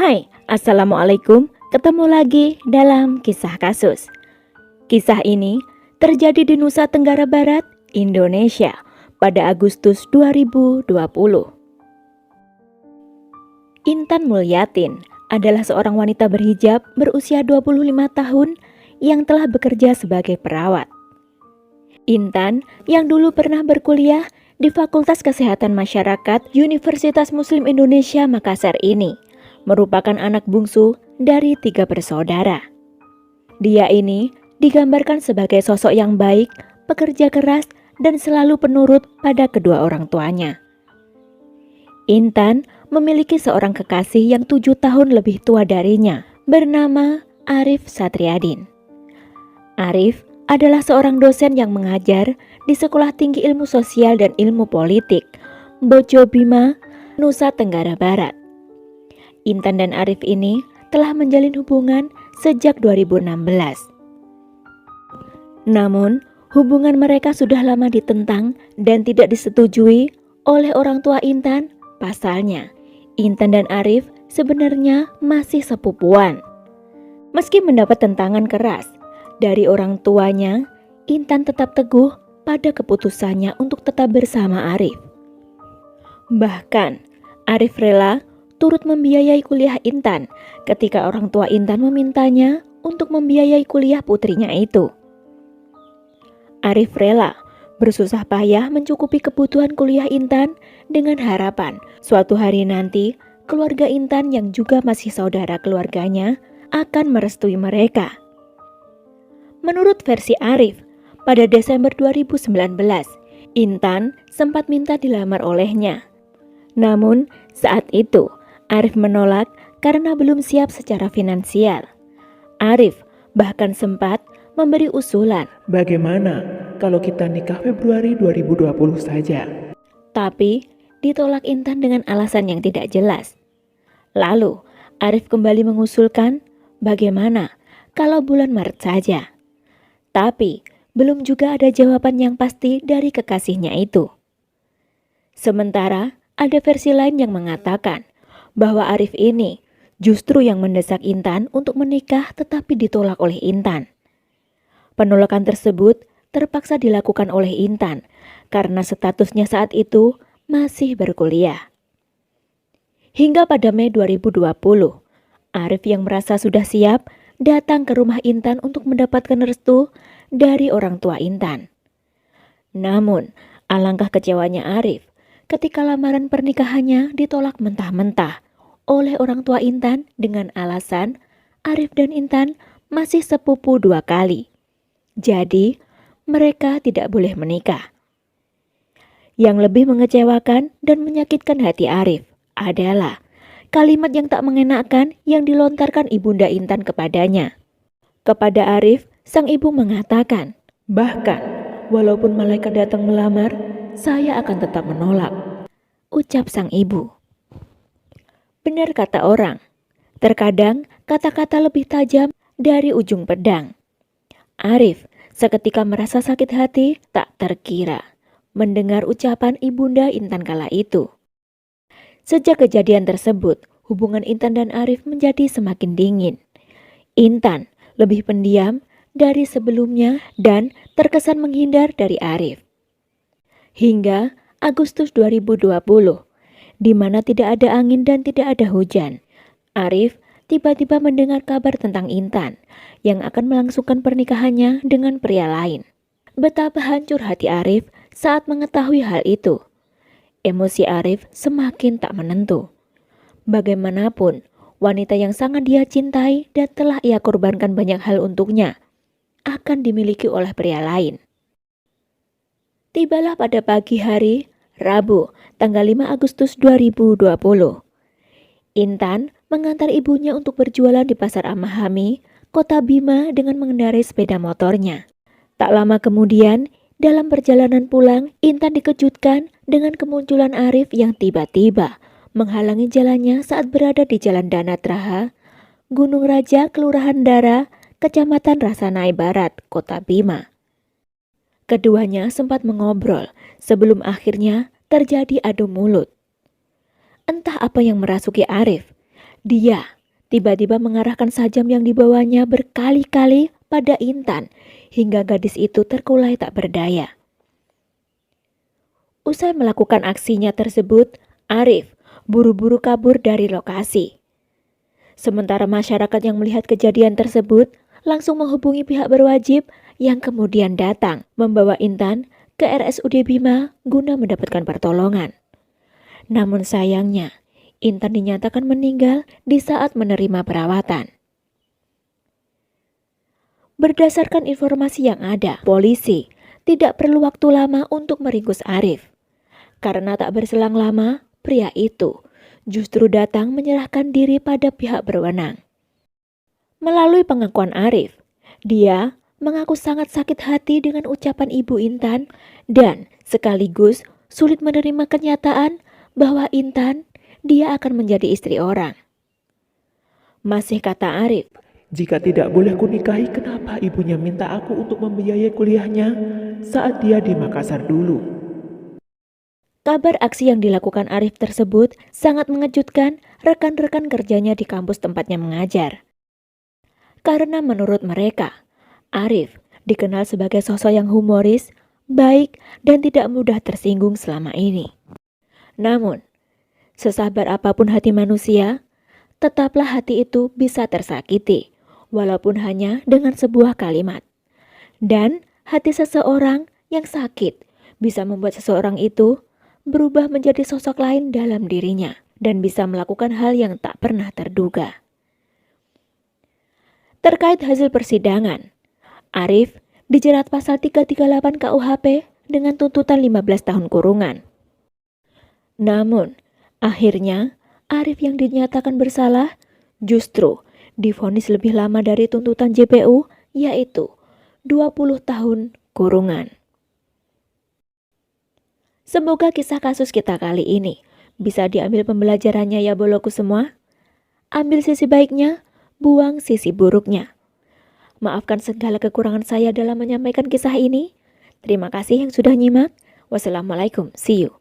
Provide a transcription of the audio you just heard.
Hai, Assalamualaikum. Ketemu lagi dalam kisah kasus. Kisah ini terjadi di Nusa Tenggara Barat, Indonesia pada Agustus 2020. Intan Mulyatin adalah seorang wanita berhijab berusia 25 tahun yang telah bekerja sebagai perawat. Intan yang dulu pernah berkuliah di Fakultas Kesehatan Masyarakat Universitas Muslim Indonesia Makassar ini merupakan anak bungsu dari 3 bersaudara. Dia ini digambarkan sebagai sosok yang baik, pekerja keras, dan selalu penurut pada kedua orang tuanya. Intan memiliki seorang kekasih yang 7 tahun lebih tua darinya, bernama Arif Satriadin. Arif adalah seorang dosen yang mengajar di Sekolah Tinggi Ilmu Sosial dan Ilmu Politik, Bojo Bima, Nusa Tenggara Barat. Intan dan Arif ini telah menjalin hubungan sejak 2016. Namun, hubungan mereka sudah lama ditentang dan tidak disetujui oleh orang tua Intan. Pasalnya, Intan dan Arif sebenarnya masih sepupuan. Meski mendapat tentangan keras dari orang tuanya, Intan tetap teguh pada keputusannya untuk tetap bersama Arif. Bahkan, Arif rela turut membiayai kuliah Intan ketika orang tua Intan memintanya untuk membiayai kuliah putrinya itu. Arif rela bersusah payah mencukupi kebutuhan kuliah Intan dengan harapan suatu hari nanti keluarga Intan yang juga masih saudara keluarganya akan merestui mereka. Menurut versi Arif, pada Desember 2019, Intan sempat minta dilamar olehnya. Namun, saat itu Arif menolak karena belum siap secara finansial. Arif bahkan sempat memberi usulan, "Bagaimana kalau kita nikah Februari 2020 saja?" Tapi ditolak Intan dengan alasan yang tidak jelas. Lalu Arif kembali mengusulkan, bagaimana kalau bulan Maret saja? Tapi belum juga ada jawaban yang pasti dari kekasihnya itu. Sementara ada versi lain yang mengatakan bahwa Arif ini justru yang mendesak Intan untuk menikah tetapi ditolak oleh Intan. Penolakan tersebut terpaksa dilakukan oleh Intan karena statusnya saat itu masih berkuliah. Hingga pada Mei 2020, Arif yang merasa sudah siap datang ke rumah Intan untuk mendapatkan restu dari orang tua Intan. Namun, alangkah kecewanya Arif ketika lamaran pernikahannya ditolak mentah-mentah oleh orang tua Intan dengan alasan Arif dan Intan masih sepupu 2 kali. Jadi, mereka tidak boleh menikah. Yang lebih mengecewakan dan menyakitkan hati Arif adalah kalimat yang tak mengenakan yang dilontarkan ibunda Intan kepadanya. Kepada Arif, sang ibu mengatakan, "Bahkan, walaupun malaikat datang melamar, saya akan tetap menolak," ucap sang ibu. Benar kata orang, terkadang kata-kata lebih tajam dari ujung pedang. Arif seketika merasa sakit hati tak terkira mendengar ucapan ibunda Intan kala itu. Sejak kejadian tersebut, hubungan Intan dan Arif menjadi semakin dingin. Intan lebih pendiam dari sebelumnya dan terkesan menghindar dari Arif. Hingga Agustus 2020, di mana tidak ada angin dan tidak ada hujan, Arif tiba-tiba mendengar kabar tentang Intan yang akan melangsungkan pernikahannya dengan pria lain. Betapa hancur hati Arif saat mengetahui hal itu. Emosi Arif semakin tak menentu. Bagaimanapun, wanita yang sangat dia cintai dan telah ia korbankan banyak hal untuknya akan dimiliki oleh pria lain. Tibalah pada pagi hari Rabu, tanggal 5 Agustus 2020. Intan mengantar ibunya untuk berjualan di Pasar Amahami, Kota Bima dengan mengendarai sepeda motornya. Tak lama kemudian, dalam perjalanan pulang, Intan dikejutkan dengan kemunculan Arif yang tiba-tiba menghalangi jalannya saat berada di Jalan Danatraha, Gunung Raja, Kelurahan Dara, Kecamatan Rasanai Barat, Kota Bima. Keduanya sempat mengobrol sebelum akhirnya terjadi adu mulut. Entah apa yang merasuki Arif, Dia tiba-tiba mengarahkan sajam yang dibawanya berkali-kali pada Intan hingga gadis itu terkulai tak berdaya. Usai melakukan aksinya tersebut, Arif buru-buru kabur dari lokasi. Sementara masyarakat yang melihat kejadian tersebut langsung menghubungi pihak berwajib yang kemudian datang membawa Intan ke RSUD Bima guna mendapatkan pertolongan. Namun sayangnya, Intan dinyatakan meninggal di saat menerima perawatan. Berdasarkan informasi yang ada, polisi tidak perlu waktu lama untuk meringkus Arif. Karena tak berselang lama, pria itu justru datang menyerahkan diri pada pihak berwenang. Melalui pengakuan Arif, dia mengaku sangat sakit hati dengan ucapan Ibu Intan dan sekaligus sulit menerima kenyataan bahwa Intan dia akan menjadi istri orang. Masih kata Arif, Jika tidak boleh kunikahi, kenapa ibunya minta aku untuk membiayai kuliahnya saat dia di Makassar dulu? kabar aksi yang dilakukan Arif tersebut sangat mengejutkan rekan-rekan kerjanya di kampus tempatnya mengajar. Karena menurut mereka, Arif dikenal sebagai sosok yang humoris, baik, dan tidak mudah tersinggung selama ini. Namun, sesabar apapun hati manusia, tetaplah hati itu bisa tersakiti, walaupun hanya dengan sebuah kalimat. Dan hati seseorang yang sakit bisa membuat seseorang itu berubah menjadi sosok lain dalam dirinya dan bisa melakukan hal yang tak pernah terduga. Terkait hasil persidangan, Arif dijerat pasal 338 KUHP dengan tuntutan 15 tahun kurungan. Namun, akhirnya Arif yang dinyatakan bersalah justru divonis lebih lama dari tuntutan JPU, yaitu 20 tahun kurungan. Semoga kisah kasus kita kali ini bisa diambil pembelajarannya ya boloku semua. Ambil sisi baiknya, buang sisi buruknya. Maafkan segala kekurangan saya dalam menyampaikan kisah ini. Terima kasih yang sudah nyimak. Wassalamualaikum, see you.